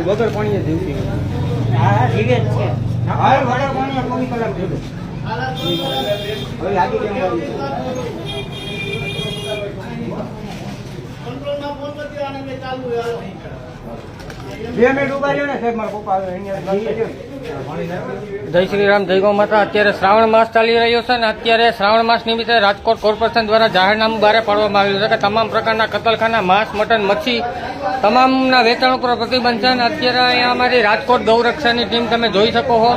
વગર પાણી જીવતી જીવે જ છે. વગર પાણી કોઈ કલાક જીવે. હવે લાગી કેમ કરી 2 મિનિટ ઉભા રહ્યો ને સાહેબ, મારા પપ્પા આવે. જય શ્રી રામ, જય ગૌ માતા. અત્યારે શ્રાવણ માસ ચાલી રહ્યો છે ને અત્યારે શ્રાવણ માસ નિમિત્તે રાજકોટ કોર્પોરેશન દ્વારા જાહેરનામું બહાર પાડવામાં આવ્યું છે કે તમામ પ્રકારના કતલખાના, માંસ, મટન, મચ્છી તમામના વેચાણ ઉપર પ્રતિબંધ છે. અને અત્યારે અહીંયા અમારી રાજકોટ ગૌરક્ષાની ટીમ તમે જોઈ શકો છો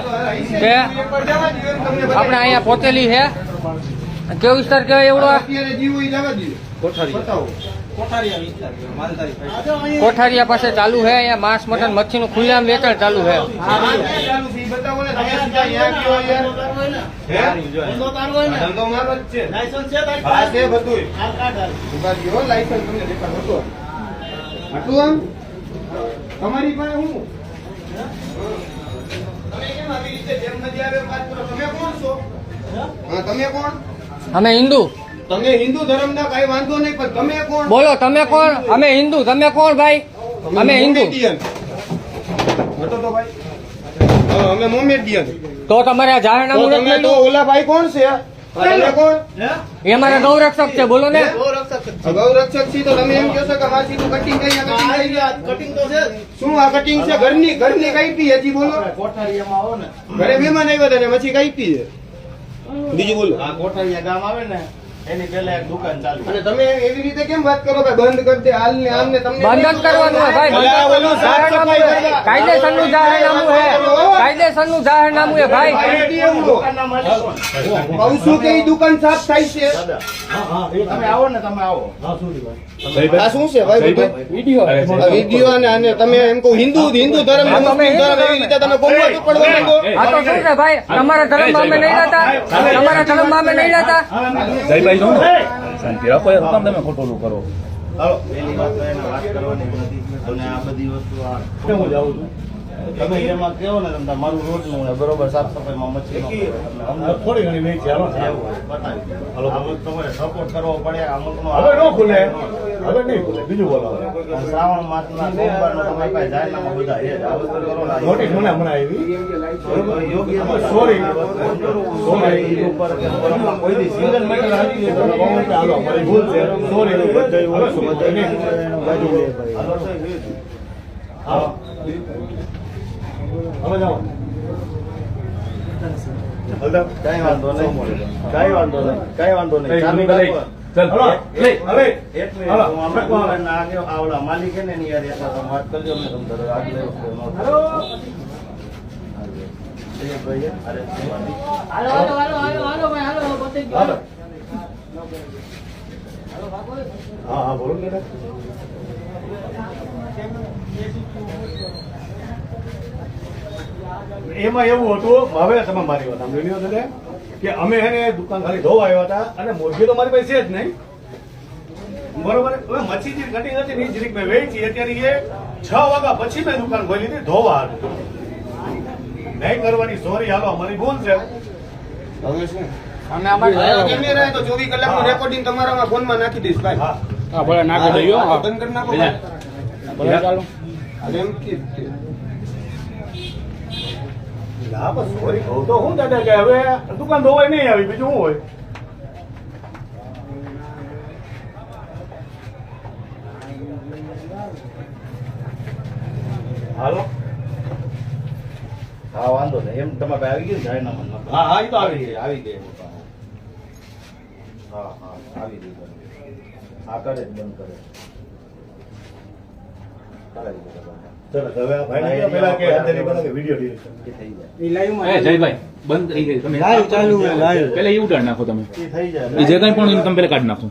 કે આપણે અહીંયા પહોંચેલી છે. કેવો વિસ્તાર કહેવાય એવડો? કોઠારિયા પાસે ચાલુ છે. અહીંયા માંસ, મટન, મચ્છીનું ખુલ્લામ વેચાણ ચાલુ છે. તમારી પાસે હું તમે કોણ? અમે હિન્દુ. તમે હિન્દુ ધર્મ ના કઈ વાંધો નહીં, પણ તમે કોણ? બોલો તમે કોણ? અમે હિન્દુ. તમે કોણ ભાઈ? અમે હિન્દુ. અમે મોમેડિયન. તો તમારે આ જાહેરનામું નથી તો મળ્યું? ઓલા ભાઈ કોણ છે? તમે કોણ? એ અમારા ગૌરક્ષક છે. બોલો ને. ગૌરક્ષક છી તો તમે એમ કહો છો કે માસી નું કટિંગ કઈ કટિંગ તો છે. શું આ કટિંગ છે? ઘરની કઈ પી હજી બોલો. કોઠારીયામાં આવો ને, ઘરે મહેમાન આવ્યા હતા ને પછી કઈ પી છે? બીજું બોલો. આ કોઠારીયા ગામ આવે ને એની પહેલા એક દુકાન ચાલુ. અને તમે એવી રીતે કેમ વાત કરો કે બંધ કરી દે હાલ ને આમ ને? તમને બંધ જ કરવાનું હોય ભાઈ. કાયદેસરનું જાહેરનામું છે. કાયદેસરનું જાહેરનામું છે ભાઈ. દુકાનના માલિક કોણ? કહું છું કે ઈ દુકાન સાફ થાય છે. તમે આવો ને, તમે આવો. આ શું છે ભાઈ? વિડીયો અને તમે એમ કહું હિન્દુ ધર્મ એવી રીતે તમે કોમવા તો પડવા માંગો. આ તો શું છે ભાઈ? તમારા ધર્મમાં અમે નહીં રહેતા. તમારા ધર્મમાં અમે નહીં રહેતા. જયભાઈ જો શાંતિ રાખો યાર, કામ તમે ખોટું કરો. હાલો, પેલી વાત તો એને વાત કરવાની નથી. અને આ બધી વસ્તુ હું જાઉં છું. તમે એમાં કહો ને, તમે મારું રોજનું હોય બરોબર, સાફ સફાઈમાં મચ્છી થોડી ઘણી વેચી હાલો બતાવી. હાલો, તમારે સપોર્ટ કરવો પડે. અમુકનો હવે ન ખુલે, હવે નહીં ખુલે. બીજું બોલો. શ્રાવણ માસના સોમવારનો તમારી પાસે જાહેરનામા બધા છે. આ વસ્તુ કરો ને. નોટિસ મને હમણાં આવી. યોગ્ય સોરી ઉપર કોઈ દી સિંગલ મેટર આવી હાલો મારી ભૂલ છે. સોરી હા હવે જાઓ. કઈ વાંધો નહીં, કઈ વાંધો નહીં, કઈ વાંધો નહીં. આવડા માલિક છે ને એની યાર એટલા વાત કરજો ને. તમે આગળ હા હા બોલો. એમાં એવું હતું, હવે તમે મારી વાત સાંભળી લ્યો છે કે અમે એને દુકાન ખાલી ધોવા આવ્યા હતા અને મોરબી તો મારી પાસે છે જ નહીં બરોબર. હવે મચ્છી જે કટિંગ હતી ને જરીક મેં વેચી. અત્યારે એ 6 વાગ્યા પછી મેં દુકાન ખોલી હતી ધોવા હતું. નહીં કરવાની સોરી, હાલો અમારી ભૂલ છે. હવે શું અમે અમારા કેમેરા તો 24 કલાકનું રેકોર્ડિંગ તમારા ફોનમાં નાખી દઈશ ભાઈ. હા ભલે નાખી દઈએ. બંધ કરી નાખો ભલે ચાલો. એમ કે હા બસ સોરી કહું તો હું દાદા કે હવે દુકાન ધોવાય નહીં આવી, બીજું શું હોય. હાલો હા વાંધો નહીં. એમ તમારે આવી ગયું જાહેરનામા? હા હા એ તો આવી ગઈ, આવી ગઈ. હા હા આવી ગઈ. હા કરે જ, બંધ કરે. જયભાઈ બંધ થઈ ગઈ. તમે લાઈવ ચાલુ પેલા એ ઉડાડ નાખો. તમે એ જે કઈ પણ તમે પેલા કાઢી નાખો.